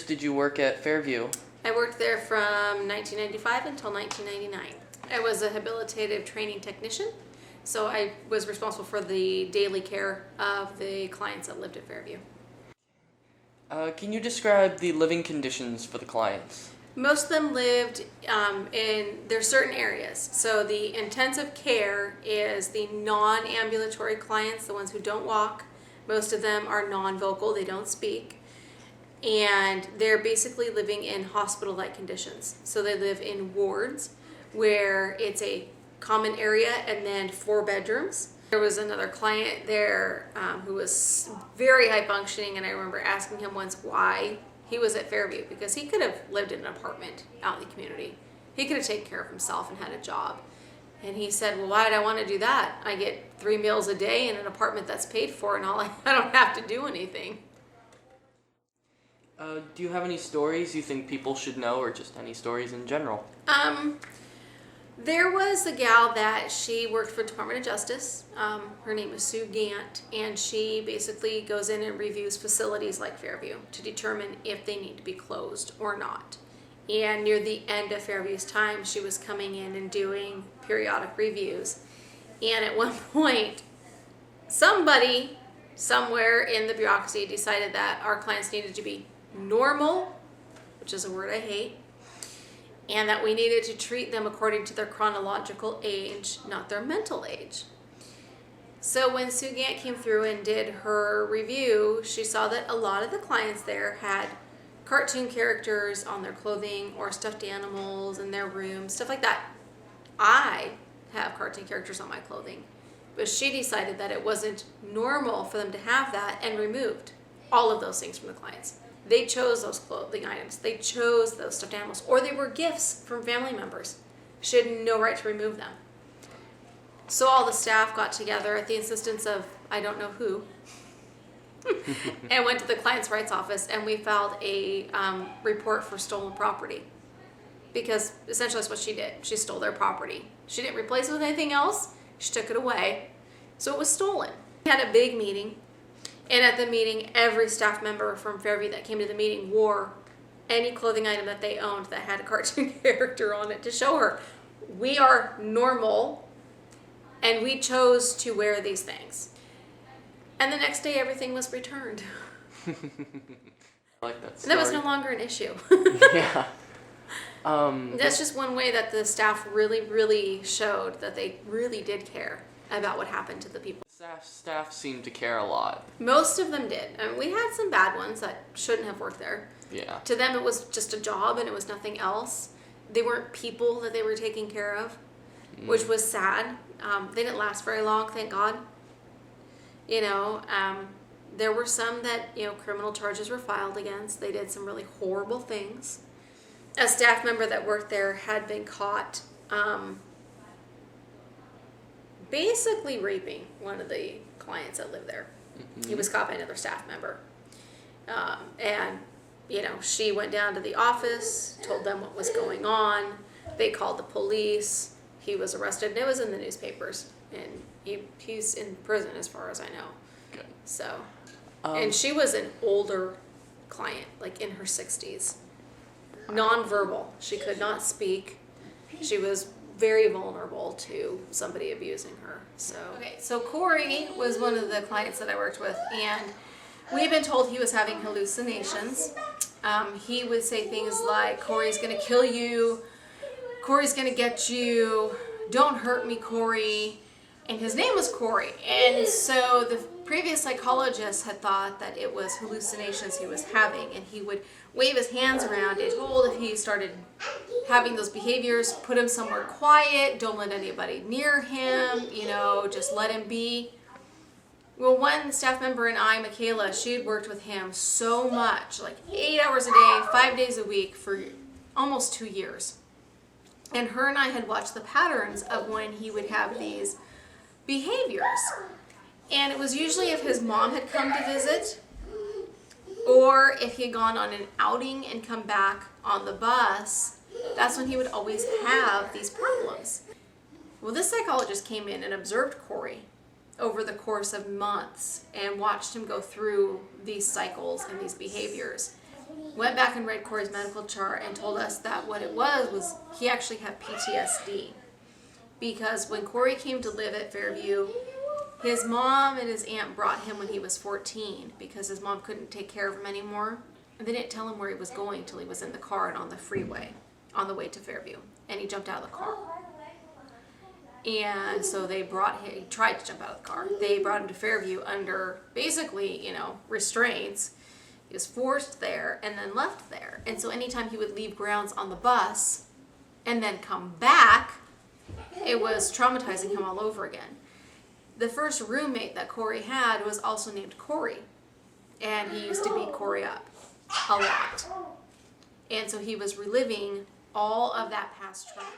did you work at Fairview? I worked there from 1995 until 1999. I was a habilitative training technician, so I was responsible for the daily care of the clients that lived at Fairview. Can you describe the living conditions for the clients? Most of them lived there's certain areas. So the intensive care is the non-ambulatory clients, the ones who don't walk. Most of them are non-vocal, they don't speak. And they're basically living in hospital-like conditions. So they live in wards where it's a common area and then 4 bedrooms. There was another client there who was very high functioning, and I remember asking him once why he was at Fairview, because he could have lived in an apartment out in the community. He could have taken care of himself and had a job. And he said, well, why would I want to do that? I get 3 meals a day in an apartment that's paid for, and I don't have to do anything. Do you have any stories you think people should know, or just any stories in general? There was a gal that she worked for Department of Justice. Her name is Sue Gant, and she basically goes in and reviews facilities like Fairview to determine if they need to be closed or not. And near the end of Fairview's time, she was coming in and doing periodic reviews. And at one point, somebody somewhere in the bureaucracy decided that our clients needed to be normal, which is a word I hate, and that we needed to treat them according to their chronological age, not their mental age. So when Sue Gant came through and did her review, she saw that a lot of the clients there had cartoon characters on their clothing or stuffed animals in their rooms, stuff like that. I have cartoon characters on my clothing, but she decided that it wasn't normal for them to have that and removed all of those things from the clients. They chose those clothing items. They chose those stuffed animals, or they were gifts from family members. She had no right to remove them. So all the staff got together at the insistence of I don't know who and went to the client's rights office, and we filed a report for stolen property, because essentially that's what she did. She stole their property. She didn't replace it with anything else. She took it away. So it was stolen. We had a big meeting. And at the meeting, every staff member from Fairview that came to the meeting wore any clothing item that they owned that had a cartoon character on it to show her, we are normal and we chose to wear these things. And the next day, everything was returned. I like that story. And that was no longer an issue. Yeah. That's just one way that the staff really, really showed that they really did care about what happened to the people. Staff seemed to care a lot. Most of them did. I mean, we had some bad ones that shouldn't have worked there. Yeah. To them, it was just a job and it was nothing else. They weren't people that they were taking care of, which was sad. They didn't last very long, thank God. You know, there were some that, you know, criminal charges were filed against. They did some really horrible things. A staff member that worked there had been caught basically raping one of the clients that lived there. Mm-hmm. He was caught by another staff member. And, you know, she went down to the office, told them what was going on. They called the police. He was arrested, and it was in the newspapers. And he's in prison as far as I know. Good. So, and she was an older client, like in her 60s. Nonverbal. She could not speak. She was very vulnerable to somebody abusing her. So Corey was one of the clients that I worked with, and we had been told he was having hallucinations. He would say things like, Corey's gonna kill you, Corey's gonna get you, don't hurt me, Corey. And his name was Corey. And so the previous psychologist had thought that it was hallucinations he was having, and he would wave his hands around. It told if he started having those behaviors, put him somewhere quiet, don't let anybody near him, you know, just let him be. Well, one staff member and I, Michaela, she had worked with him so much, like 8 hours a day, 5 days a week for almost 2 years. And her and I had watched the patterns of when he would have these behaviors. And it was usually if his mom had come to visit, or if he had gone on an outing and come back on the bus, that's when he would always have these problems. Well, this psychologist came in and observed Corey over the course of months and watched him go through these cycles and these behaviors. went back and read Corey's medical chart and told us that what it was he actually had PTSD. Because when Corey came to live at Fairview, his mom and his aunt brought him when he was 14 because his mom couldn't take care of him anymore. And they didn't tell him where he was going till he was in the car and on the freeway on the way to Fairview. And he jumped out of the car. And so he tried to jump out of the car. They brought him to Fairview under basically, restraints. He was forced there and then left there. And so anytime he would leave grounds on the bus and then come back, it was traumatizing him all over again. The first roommate that Corey had was also named Corey. And he used to beat Corey up a lot. And so he was reliving all of that past trauma.